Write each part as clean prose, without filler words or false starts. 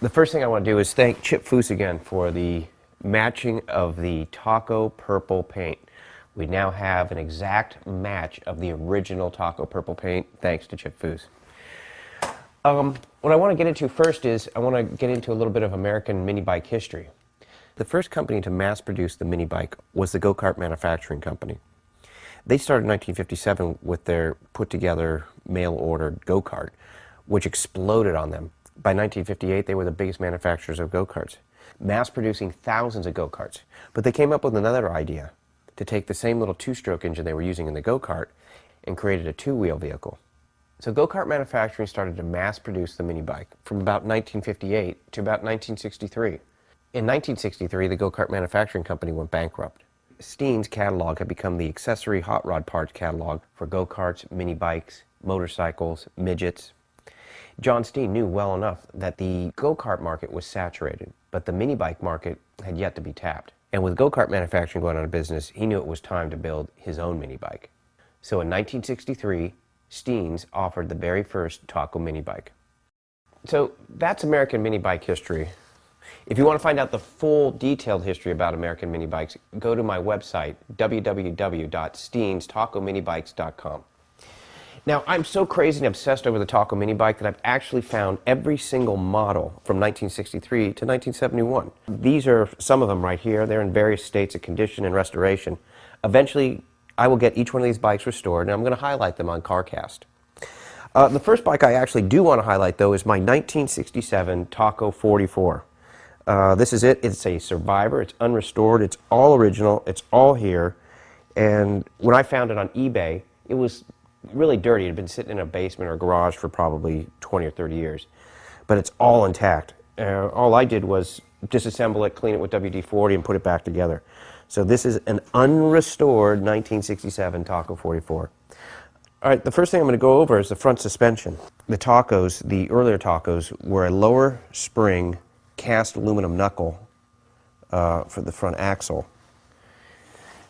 The first thing I want to do is thank Chip Foose again for the matching of the Taco purple paint. We now have an exact match of the original Taco purple paint, thanks to Chip Foose. What I want to get into first is I want to get into a little bit of American mini bike history. The first company to mass produce the mini bike was the Go-Kart Manufacturing Company. They started in 1957 with their put-together mail-ordered go-kart, which exploded on them. By 1958, they were the biggest manufacturers of go-karts, mass-producing thousands of go-karts. But they came up with another idea, to take the same little two-stroke engine they were using in the go-kart and created a two-wheel vehicle. So go-kart manufacturing started to mass-produce the mini bike from about 1958 to about 1963. In 1963, the Go-Kart Manufacturing Company went bankrupt. Steen's catalog had become the accessory hot rod parts catalog for go-karts, mini bikes, motorcycles, midgets. John Steen knew well enough that the go-kart market was saturated, but the mini bike market had yet to be tapped. And with go-kart manufacturing going out of business, he knew it was time to build his own mini bike. So in 1963, Steen's offered the very first Taco mini bike. So that's American mini bike history. If you want to find out the full detailed history about American mini bikes, go to my website, www.steenstacomini-bikes.com. Now, I'm so crazy and obsessed over the Taco mini bike that I've actually found every single model from 1963 to 1971. These are some of them right here. They're in various states of condition and restoration. Eventually, I will get each one of these bikes restored, and I'm going to highlight them on CarCast. The first bike I actually do want to highlight, though, is my 1967 TACO44. This is it. It's a Survivor. It's unrestored. It's all original. It's all here. And when I found it on eBay, it was really dirty. It had been sitting in a basement or a garage for probably 20 or 30 years. But it's all intact. All I did was disassemble it, clean it with WD-40, and put it back together. So this is an unrestored 1967 TACO44. All right, the first thing I'm going to go over is the front suspension. The Tacos, the earlier Tacos, were a lower spring cast aluminum knuckle for the front axle.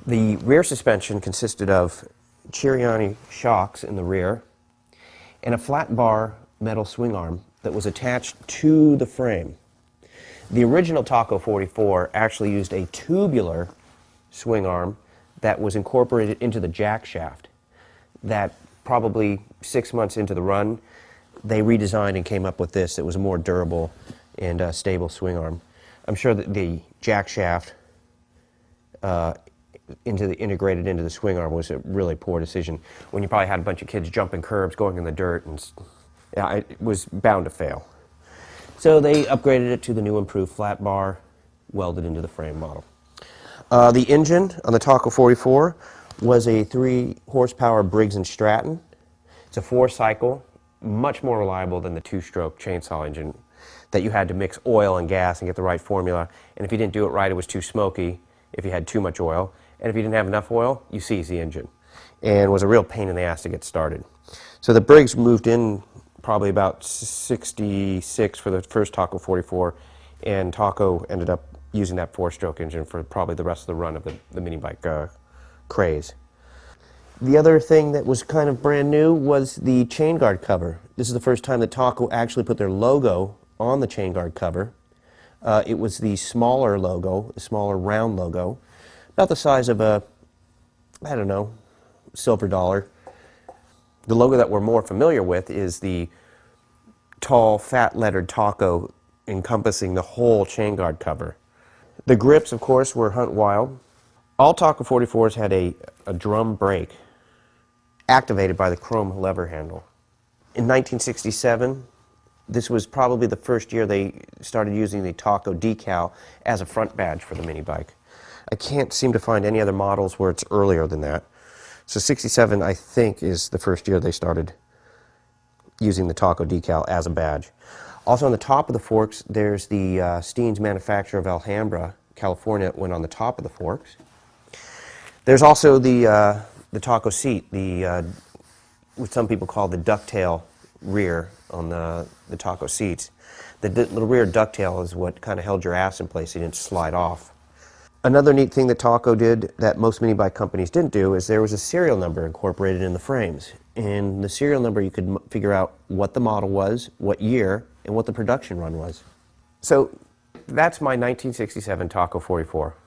The rear suspension consisted of Chiriani shocks in the rear and a flat bar metal swing arm that was attached to the frame. The original TACO44 actually used a tubular swing arm that was incorporated into the jack shaft. That probably 6 months into the run, they redesigned and came up with this. It was a more durable and stable swing arm. I'm sure that the jack shaft integrated into the swing arm was a really poor decision when you probably had a bunch of kids jumping curbs, going in the dirt, and it was bound to fail. So they upgraded it to the new improved flat bar, welded into the frame model. The engine on the TACO44 was a 3-horsepower Briggs & Stratton. It's a 4-cycle, much more reliable than the 2-stroke chainsaw engine that you had to mix oil and gas and get the right formula. And if you didn't do it right, it was too smoky if you had too much oil. And if you didn't have enough oil, you seized the engine. And it was a real pain in the ass to get started. So the Briggs moved in probably about 66 for the first TACO44, and Taco ended up using that 4-stroke engine for probably the rest of the run of the mini bike craze. The other thing that was kind of brand new was the chain guard cover. This is the first time that Taco actually put their logo on the chain guard cover. It was the smaller logo, the smaller round logo, about the size of a, I don't know, silver dollar. The logo that we're more familiar with is the tall, fat lettered Taco encompassing the whole chain guard cover. The grips, of course, were Hunt Wild. All TACO44s had a drum brake activated by the chrome lever handle. In 1967, this was probably the first year they started using the Taco decal as a front badge for the mini bike. I can't seem to find any other models where it's earlier than that. So 67, I think, is the first year they started using the Taco decal as a badge. Also on the top of the forks, there's the Steen's manufacturer of Alhambra, California, went on the top of the forks. There's also the Taco seat, what some people call the ducktail rear on the Taco seats. The little rear ducktail is what kind of held your ass in place so you didn't slide off. Another neat thing that Taco did that most mini bike companies didn't do is there was a serial number incorporated in the frames. In the serial number you could figure out what the model was, what year, and what the production run was. So that's my 1967 TACO 44.